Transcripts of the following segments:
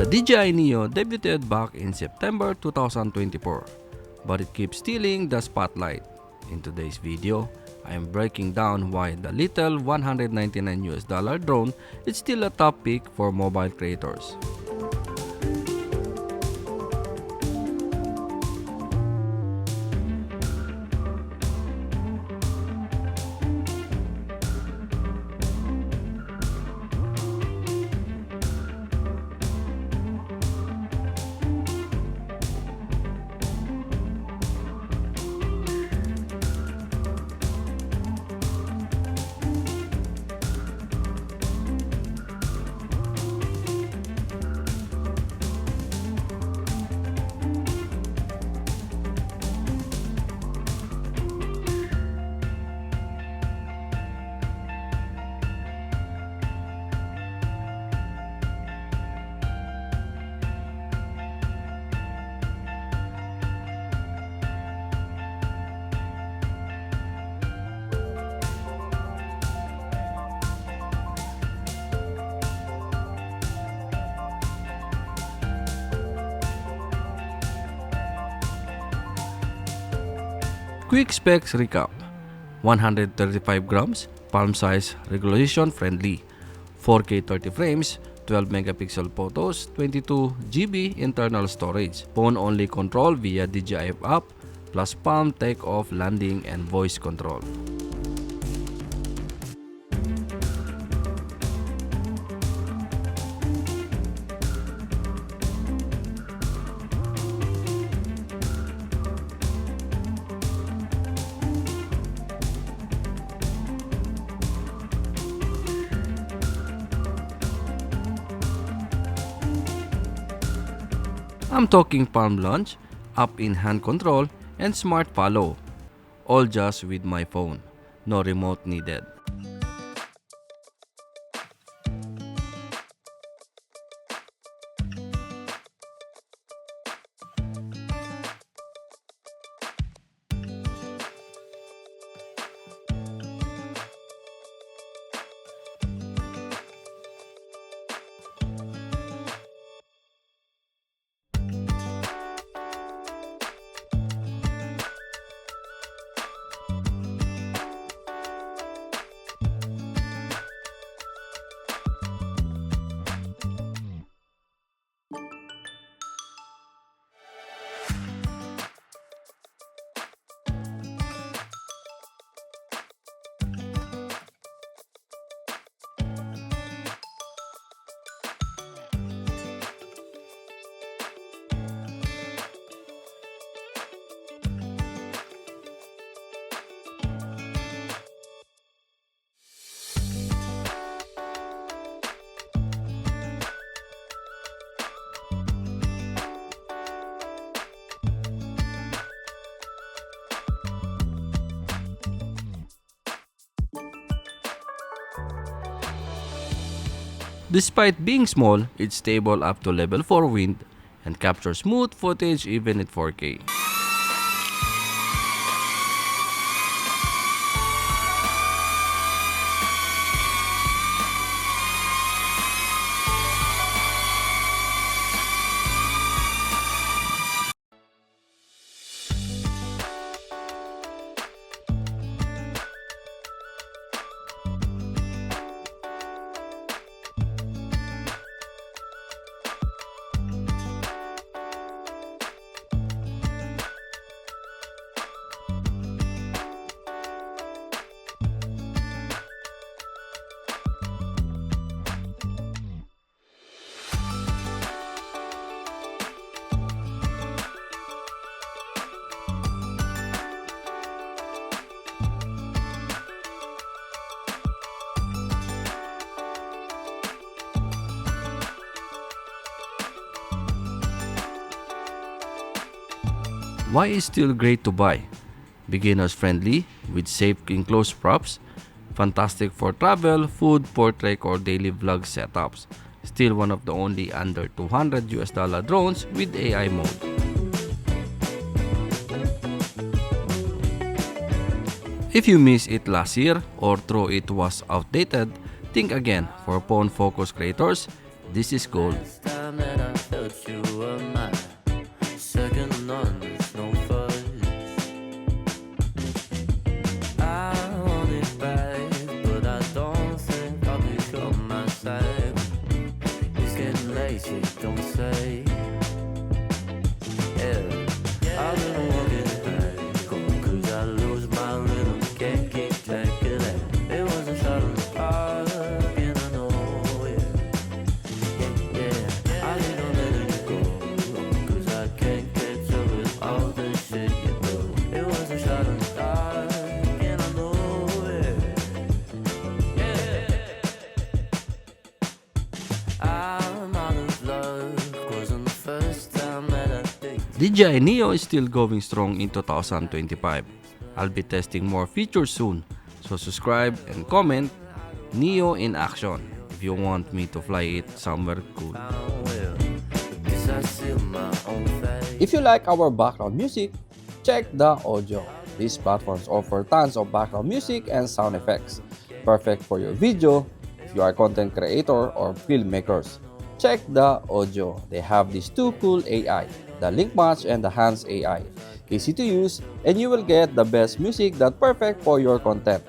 The DJI Neo debuted back in September 2024, but it keeps stealing the spotlight. In today's video, I am breaking down why the little $199 drone is still a top pick for mobile creators. Quick specs recap: 135 grams, palm size, regulation friendly, 4K 30 frames, 12 megapixel photos, 22 GB internal storage, phone only control via DJI app, plus palm takeoff, landing, and voice control. I'm talking palm launch, up in hand control, and smart follow, all just with my phone. No remote needed. Despite being small, it's stable up to level 4 wind and captures smooth footage even at 4K. Why is still great to buy? Beginners friendly with safe enclosed props, fantastic for travel, food, portrait, or daily vlog setups. Still one of the only under $200 drones with AI mode. If you missed it last year or thought it was outdated, think again. For phone focus creators, this is gold. you were mine. Second none, there's no first. I want it back, but I don't think I'll become myself. It's getting lazy, don't say. Yeah, I've been walking back, cause I lose my rhythm, can't keep track of that. It was a shot in the park, and I know, yeah, I think I'm letting you go, cause I can't catch up with all the shit you do. It was a shot in the dark, and I know, yeah. I'm out of luck, wasn't the first time that I think. DJI Neo is still going strong in 2025. I'll be testing more features soon, so subscribe and comment Neo in action if you want me to fly it somewhere cool. If you like our background music, check the audio. These platforms offer tons of background music and sound effects, perfect for your video if you are a content creator or filmmakers. Check the audio. They have these two cool AI, the Link Match and the Hands AI. Easy to use, and you will get the best music that's perfect for your content.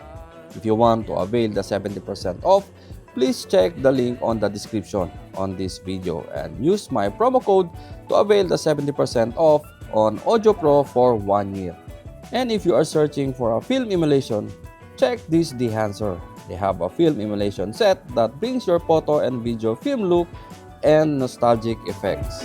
If you want to avail the 70% off, please check the link on the description on this video and use my promo code to avail the 70% off on Audio Pro for 1 year. And if you are searching for a film emulation, check this Dehancer. They have a film emulation set that brings your photo and video film look and nostalgic effects.